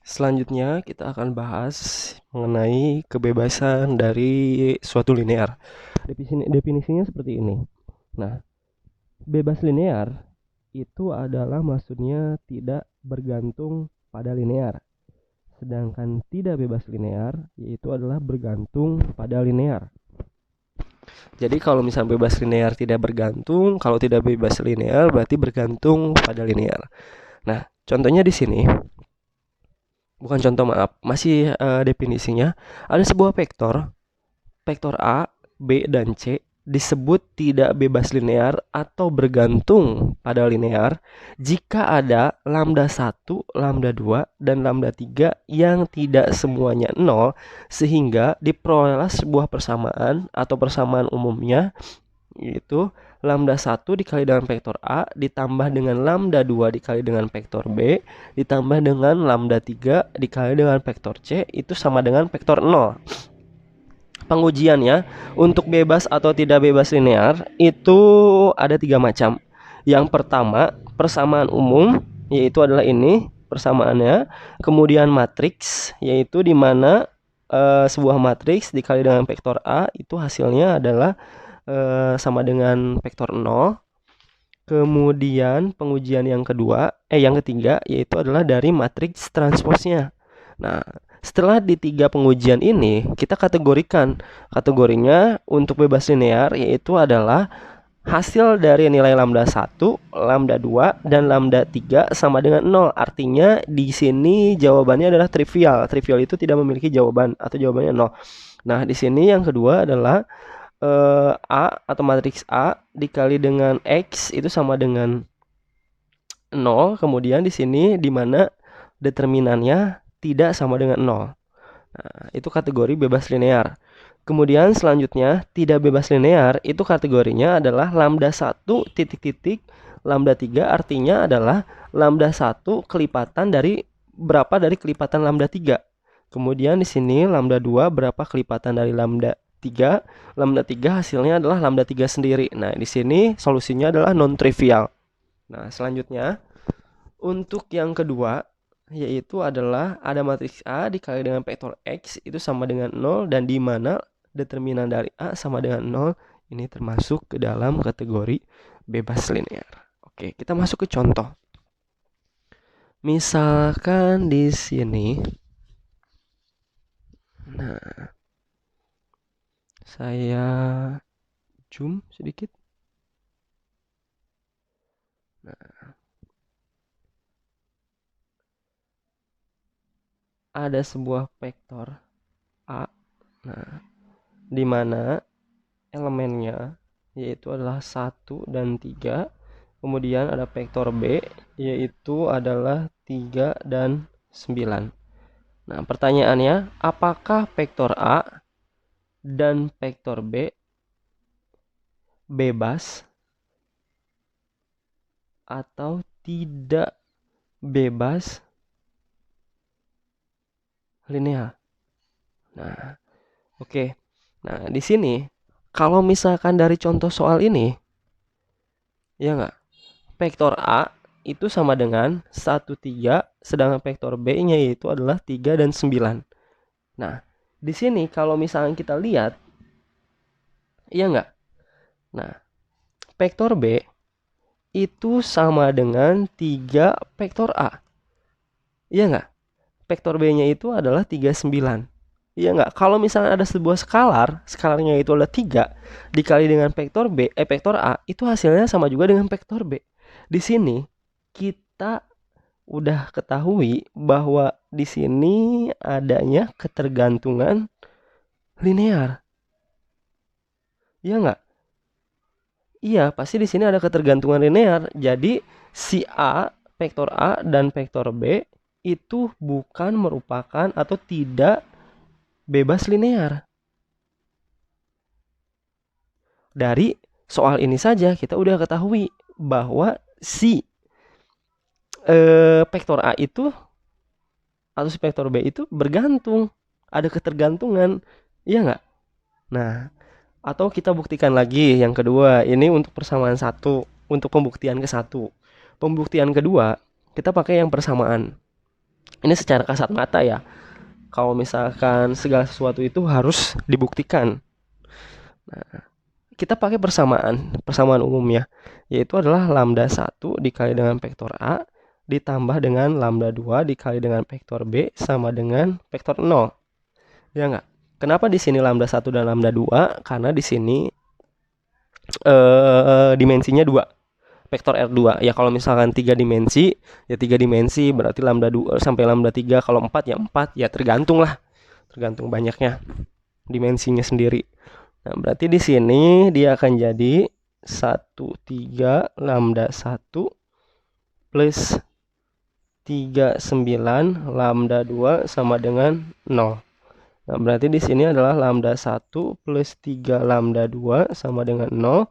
Selanjutnya kita akan bahas mengenai kebebasan dari suatu linear. Definisinya seperti ini. Nah, bebas linear itu adalah maksudnya tidak bergantung pada linear. Sedangkan tidak bebas linear yaitu adalah bergantung pada linear. Jadi kalau misalnya bebas linear tidak bergantung, kalau tidak bebas linear berarti bergantung pada linear. Nah, contohnya di sini, bukan contoh maaf, masih definisinya ada sebuah vektor, vektor A, B, dan C disebut tidak bebas linear atau bergantung pada linear jika ada lambda 1, lambda 2, dan lambda 3 yang tidak semuanya 0 sehingga diperolehlah sebuah persamaan atau persamaan umumnya, yaitu lambda 1 dikali dengan vektor A ditambah dengan lambda 2 dikali dengan vektor B ditambah dengan lambda 3 dikali dengan vektor C itu sama dengan vektor 0. Pengujiannya untuk bebas atau tidak bebas linear itu ada 3 macam. Yang pertama, persamaan umum, yaitu adalah ini persamaannya. Kemudian matriks, yaitu di mana sebuah matriks dikali dengan vektor A itu hasilnya adalah sama dengan vektor 0. Kemudian pengujian yang ketiga yaitu adalah dari matriks transposnya. Nah, setelah di 3 pengujian ini, kita kategorikan. Kategorinya untuk bebas linear yaitu adalah hasil dari nilai lambda 1, lambda 2, dan lambda 3 sama dengan 0. Artinya di sini jawabannya adalah trivial. Trivial itu tidak memiliki jawaban atau jawabannya 0. Nah, di sini yang kedua adalah A atau matriks A dikali dengan X itu sama dengan 0. Kemudian di sini di mana determinannya tidak sama dengan 0. Nah, itu kategori bebas linear. Kemudian selanjutnya tidak bebas linear itu kategorinya adalah lambda 1 titik-titik lambda 3, artinya adalah lambda 1 kelipatan dari berapa dari kelipatan lambda 3. Kemudian di sini lambda 2 berapa kelipatan dari lambda 3. Lambda 3 hasilnya adalah lambda 3 sendiri. Nah, di sini solusinya adalah non trivial. Nah, selanjutnya untuk yang kedua yaitu adalah ada matriks A dikali dengan vektor X itu sama dengan 0 dan di mana determinan dari A sama dengan 0 ini termasuk ke dalam kategori bebas linear. Oke, kita masuk ke contoh. Misalkan di sini, nah, saya zoom sedikit. Nah, ada sebuah vektor A, nah, di mana elemennya yaitu adalah 1 dan 3. Kemudian ada vektor B yaitu adalah 3 dan 9. Nah, pertanyaannya, apakah vektor A dan vektor B bebas atau tidak bebas linear? Nah, oke. Nah, di sini kalau misalkan dari contoh soal ini, ya enggak? Vektor A itu sama dengan 1, 3, sedangkan vektor B-nya itu adalah 3 dan 9. Nah, di sini kalau misalkan kita lihat, iya enggak? Nah, vektor B itu sama dengan 3 vektor A. Iya enggak? Vektor B-nya itu adalah 3, 9. Iya enggak? Kalau misalnya ada sebuah skalar, skalarnya itu adalah 3 dikali dengan vektor A, itu hasilnya sama juga dengan vektor B. Di sini kita udah ketahui bahwa di sini adanya ketergantungan linear. Iya enggak? Iya, pasti di sini ada ketergantungan linear. Jadi si A, vektor A dan vektor B itu bukan merupakan atau tidak bebas linear. Dari soal ini saja kita udah ketahui bahwa si vektor A itu atau si vektor B itu bergantung, ada ketergantungan, iya nggak? Nah, atau kita buktikan lagi yang kedua, ini untuk persamaan satu, untuk pembuktian ke satu. Pembuktian kedua, kita pakai yang persamaan. Ini secara kasat mata ya. Kalau misalkan segala sesuatu itu harus dibuktikan. Kita pakai persamaan umumnya, yaitu adalah lambda 1 dikali dengan vektor A ditambah dengan lambda 2 dikali dengan vektor B sama dengan vektor 0. Ya enggak? Kenapa di sini lambda 1 dan lambda 2? Karena di sini dimensinya 2. Vektor R2. Ya kalau misalkan 3 dimensi, ya 3 dimensi berarti lambda 2 sampai lambda 3. Kalau 4 ya 4, ya tergantung lah. Tergantung banyaknya dimensinya sendiri. Nah, berarti di sini dia akan jadi 13 lambda 1 plus 39 lambda 2 sama dengan 0. Nah, berarti di sini adalah lambda 1 plus 3 lambda 2 sama dengan 0.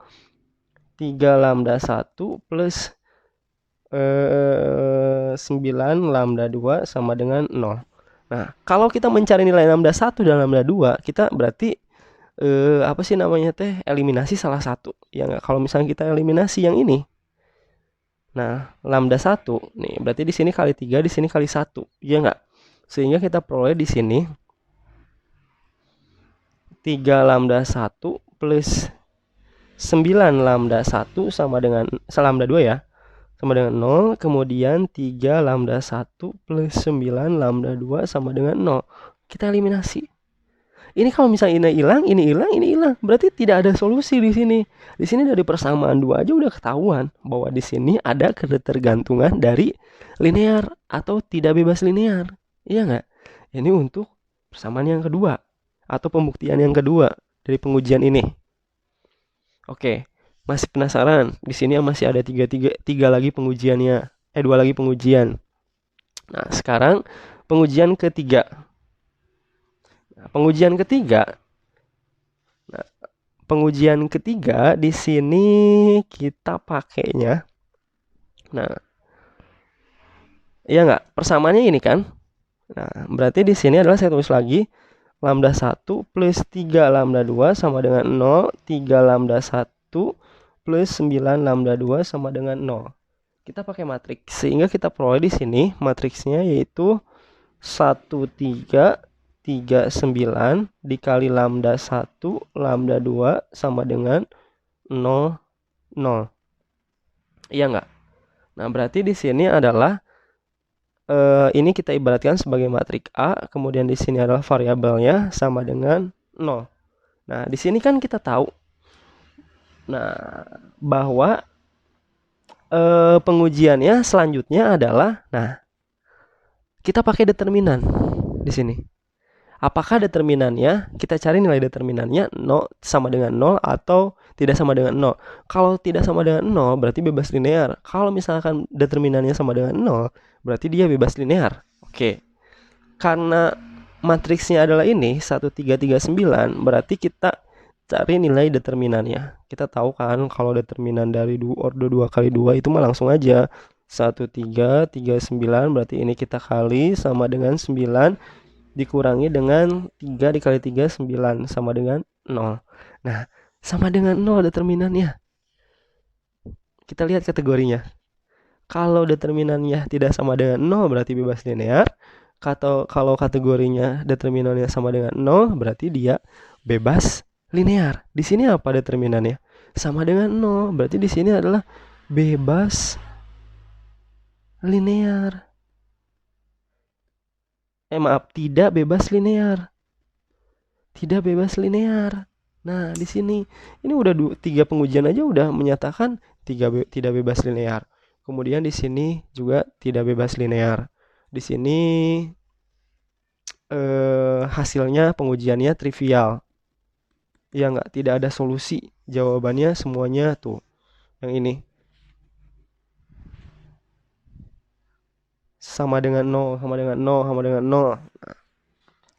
3 lambda 1 plus 9 lambda 2 sama dengan 0. Nah, kalau kita mencari nilai lambda 1 dan lambda 2, kita berarti apa sih namanya teh, eliminasi salah satu. Ya enggak? Kalau misalnya kita eliminasi yang ini. Nah, lambda 1 nih, berarti di sini kali 3, di sini kali 1. Ya enggak? Sehingga kita peroleh di sini 3 lambda 1 plus 9 lambda 1 sama dengan lambda 2 ya. Sama dengan 0, kemudian 3 lambda 1 plus 9 lambda 2 sama dengan 0. Kita eliminasi. Ini kalau misalnya ini hilang, ini hilang, ini hilang, berarti tidak ada solusi di sini. Di sini dari persamaan 2 aja udah ketahuan bahwa di sini ada ketergantungan dari linear atau tidak bebas linear. Iya nggak? Ini untuk persamaan yang kedua atau pembuktian yang kedua dari pengujian ini. Oke, masih penasaran? Di sini masih ada tiga lagi pengujiannya. Dua lagi pengujian. Nah, sekarang pengujian ketiga. Nah, pengujian ketiga di sini kita pakainya. Nah, iya nggak? Persamaannya ini kan? Nah, berarti di sini adalah saya tulis lagi lambda 1 plus 3 lambda 2 sama dengan 0. 3 lambda 1 plus 9 lambda 2 sama dengan 0. Kita pakai matriks sehingga kita peroleh di sini matriksnya yaitu 1 3 3 9 dikali lambda 1 lambda 2 sama dengan 0 0. Iya enggak? Nah, berarti di sini adalah ini kita ibaratkan sebagai matrik A, kemudian di sini adalah variabelnya sama dengan 0. Nah, di sini kan kita tahu bahwa pengujiannya selanjutnya adalah kita pakai determinan di sini. Apakah determinannya, kita cari nilai determinannya 0 sama dengan 0 atau tidak sama dengan 0. Kalau tidak sama dengan 0 berarti bebas linear. Kalau misalkan determinannya sama dengan 0 berarti dia bebas linear. Oke. Karena matriksnya adalah ini 1339, berarti kita cari nilai determinannya. Kita tahu kan kalau determinan dari ordo 2 kali 2 itu mah langsung aja 1339, berarti ini kita kali sama dengan 9 dikurangi dengan 3 dikali 3 9 sama dengan 0. Nah, sama dengan 0 determinannya. Kita lihat kategorinya. Kalau determinannya tidak sama dengan 0 berarti bebas linear. Kalau kategorinya determinannya sama dengan 0 berarti dia bebas linear. Di sini apa determinannya? Sama dengan 0. Berarti di sini adalah bebas linear. Maaf, tidak bebas linear. Tidak bebas linear. Nah, di sini ini udah 3 pengujian aja udah menyatakan tidak bebas linear. Kemudian di sini juga tidak bebas linear. Di sini hasilnya pengujiannya trivial. Ya enggak, tidak ada solusi. Jawabannya semuanya tuh yang ini. Sama dengan 0, sama dengan 0, sama dengan 0. Nah,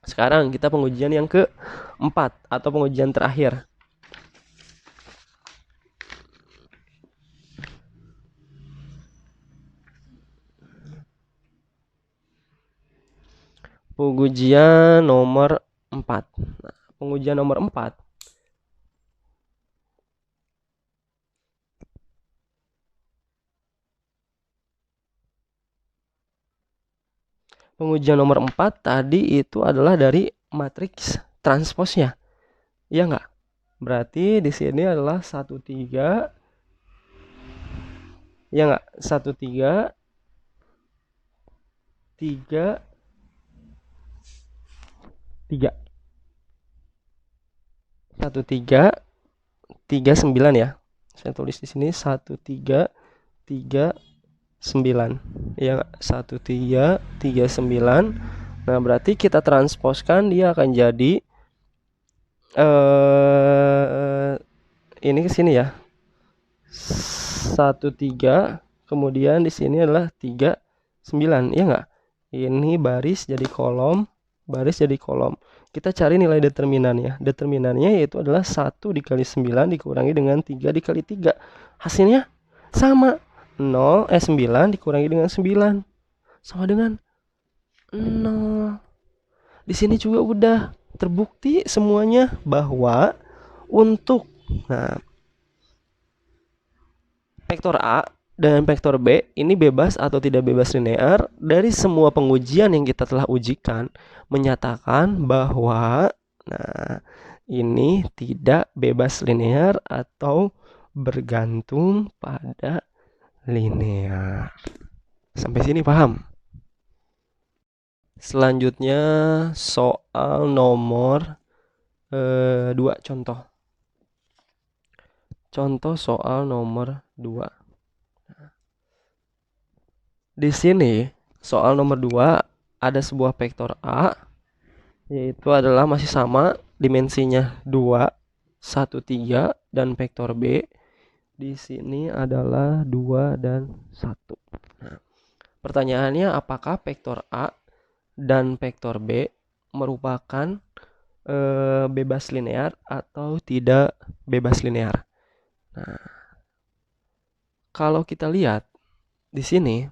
sekarang kita pengujian yang keempat atau pengujian terakhir. Pengujian nomor 4. Nah, pengujian nomor 4. Pengujian nomor 4 tadi itu adalah dari matriks transposnya. Iya nggak? Berarti di sini adalah 13. Iya nggak? 13 3 3 13 39 ya. Saya tulis di sini 1339. Ya, 1339. Nah, berarti kita transposkan dia akan jadi ini ke sini ya. 13, kemudian di sini adalah 39, ya enggak? Ini baris jadi kolom, baris jadi kolom. Kita cari nilai determinannya. Determinannya yaitu adalah 1 dikali 9 dikurangi dengan 3 dikali 3. Hasilnya sama. 9 dikurangi dengan 9 sama dengan 0. Di sini juga udah terbukti semuanya bahwa untuk vektor A dan vektor B ini bebas atau tidak bebas linear. Dari semua pengujian yang kita telah ujikan menyatakan bahwa ini tidak bebas linear atau bergantung pada linear. Sampai sini paham? Selanjutnya soal nomor 2, contoh. Contoh soal nomor 2. Di sini soal nomor 2 ada sebuah vektor A, yaitu adalah masih sama dimensinya 2, 1, 3, dan vektor B di sini adalah 2 dan 1. Nah, pertanyaannya apakah vektor A dan vektor B merupakan bebas linear atau tidak bebas linear? Nah, kalau kita lihat di sini,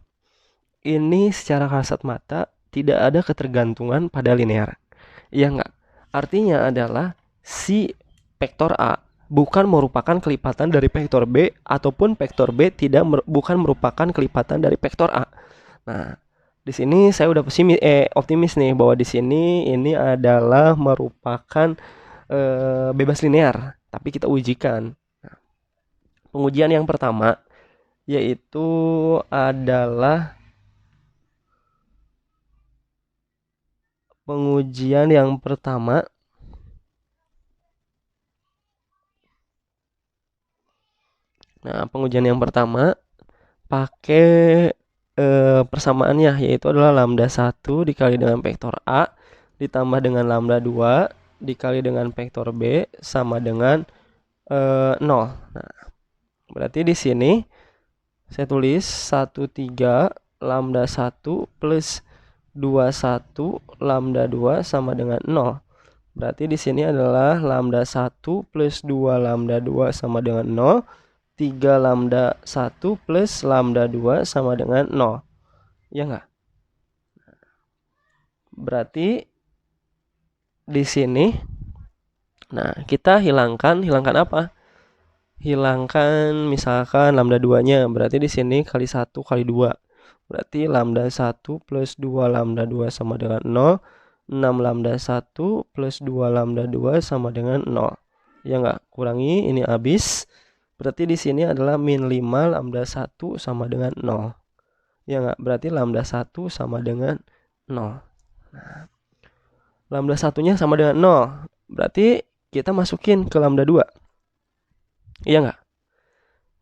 ini secara kasat mata tidak ada ketergantungan pada linear. Iya enggak? Artinya adalah si vektor A bukan merupakan kelipatan dari vektor B ataupun vektor B bukan merupakan kelipatan dari vektor A. Nah, di sini saya udah optimis nih bahwa di sini ini adalah merupakan bebas linear, tapi kita ujikan. Nah, pengujian yang pertama yaitu adalah pengujian yang pertama pakai persamaannya yaitu adalah lambda 1 dikali dengan vektor A ditambah dengan lambda 2 dikali dengan vektor B sama dengan 0. Nah, berarti di sini saya tulis 13 lambda 1 plus 21 lambda 2 sama dengan 0. Berarti di sini adalah lambda 1 plus 2 lambda 2 sama dengan 0. 3 lambda 1 plus lambda 2 sama dengan 0. Ya enggak? Berarti di sini kita hilangkan apa? Hilangkan misalkan lambda 2-nya. Berarti di sini kali 1 kali 2. Berarti lambda 1 plus 2 lambda 2 sama dengan 0. 6 lambda 1 plus 2 lambda 2 sama dengan 0. Ya enggak? Kurangi, ini habis. Berarti di sini adalah min 5 lambda 1 sama dengan 0. Ya enggak? Berarti lambda 1 sama dengan 0. Nah, lambda 1-nya sama dengan 0. Berarti kita masukin ke lambda 2. Iya enggak?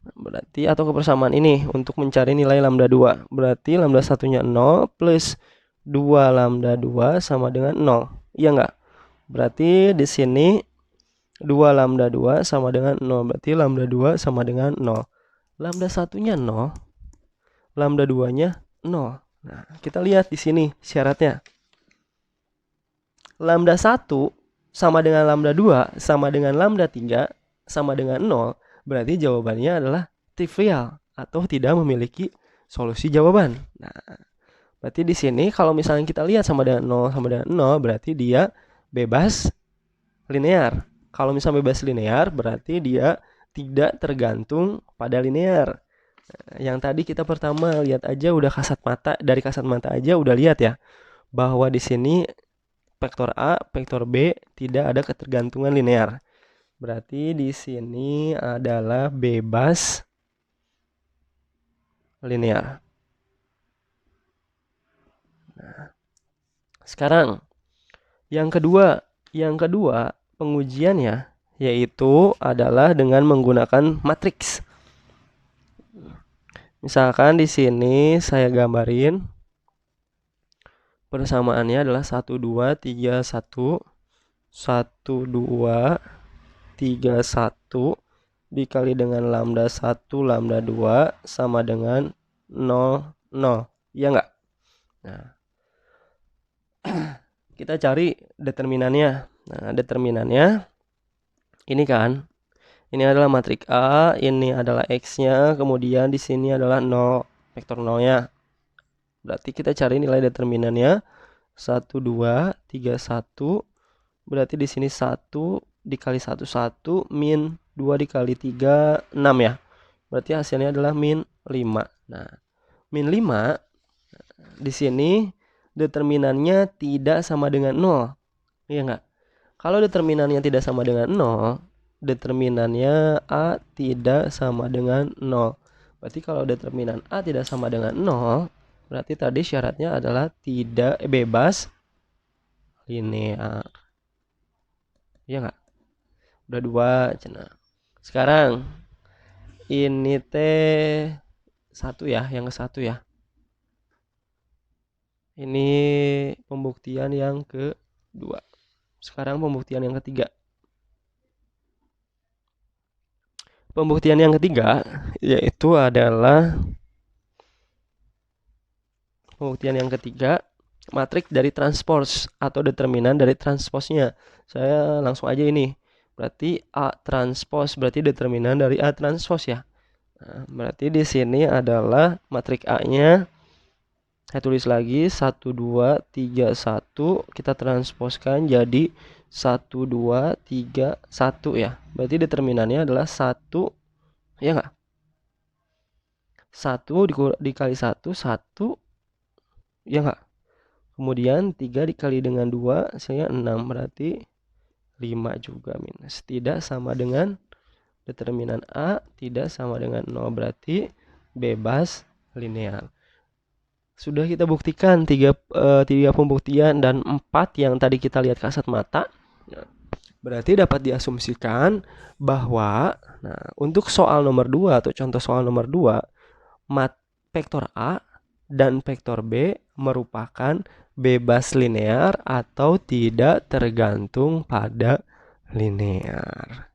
Berarti atau ke persamaan ini untuk mencari nilai lambda 2. Berarti lambda 1-nya 0 plus 2 lambda 2 sama dengan 0. Iya enggak? Berarti di sini 2 lambda 2 sama dengan 0. Berarti lambda 2 sama dengan 0. Lambda 1-nya 0. Lambda 2-nya 0. Nah, kita lihat di sini syaratnya. Lambda 1 sama dengan lambda 2 sama dengan lambda 3 sama dengan 0. Berarti jawabannya adalah trivial atau tidak memiliki solusi jawaban. Nah, berarti di sini kalau misalnya kita lihat sama dengan 0 sama dengan 0 berarti dia bebas linear. Kalau misalnya bebas linear berarti dia tidak tergantung pada linear. Yang tadi kita pertama lihat aja udah kasat mata, dari kasat mata aja udah lihat ya bahwa di sini vektor A, vektor B tidak ada ketergantungan linear. Berarti di sini adalah bebas linear. Nah, sekarang yang kedua pengujiannya yaitu adalah dengan menggunakan matriks. Misalkan di sini saya gambarin persamaannya adalah 1 2 3 1 1 2 3 1 dikali dengan lambda 1 lambda 2 sama dengan 0 0. Iya enggak? Nah, kita cari determinannya. Nah, determinannya ini kan. Ini adalah matrik A, ini adalah X-nya, kemudian di sini adalah 0, vektor 0-nya. Berarti kita cari nilai determinannya 1 2 3 1. Berarti di sini 1 dikali 1 1 min 2 dikali 3 6 ya. Berarti hasilnya adalah min 5. Nah, min 5 di sini determinannya tidak sama dengan 0. Iya enggak? Kalau determinannya tidak sama dengan 0, determinannya A tidak sama dengan 0. Berarti kalau determinan A tidak sama dengan 0, berarti tadi syaratnya adalah tidak bebas linear. Iya enggak? Udah 2 cenah. Sekarang ini teh 1 ya, yang ke 1 ya. Ini pembuktian yang kedua. Sekarang pembuktian yang ketiga. Pembuktian yang ketiga yaitu adalah pembuktian yang ketiga, matrik dari transpose atau determinan dari transposnya. Saya langsung aja ini. Berarti A transpose berarti determinan dari A transpose ya. Nah, berarti di sini adalah matrik A-nya. Saya tulis lagi 1 2 3 1, kita transposkan jadi 1 2 3 1 ya. Berarti determinannya adalah 1 ya enggak? 1 dikali 1 1 ya enggak? Kemudian 3 dikali dengan 2 hasilnya 6, berarti 5 juga minus. Tidak sama dengan determinan A, tidak sama dengan 0, berarti bebas linear. Sudah kita buktikan 3 pembuktian dan 4 yang tadi kita lihat kasat mata. Berarti dapat diasumsikan bahwa untuk soal nomor 2 atau contoh soal nomor 2, vektor A dan vektor B merupakan bebas linear atau tidak tergantung pada linear.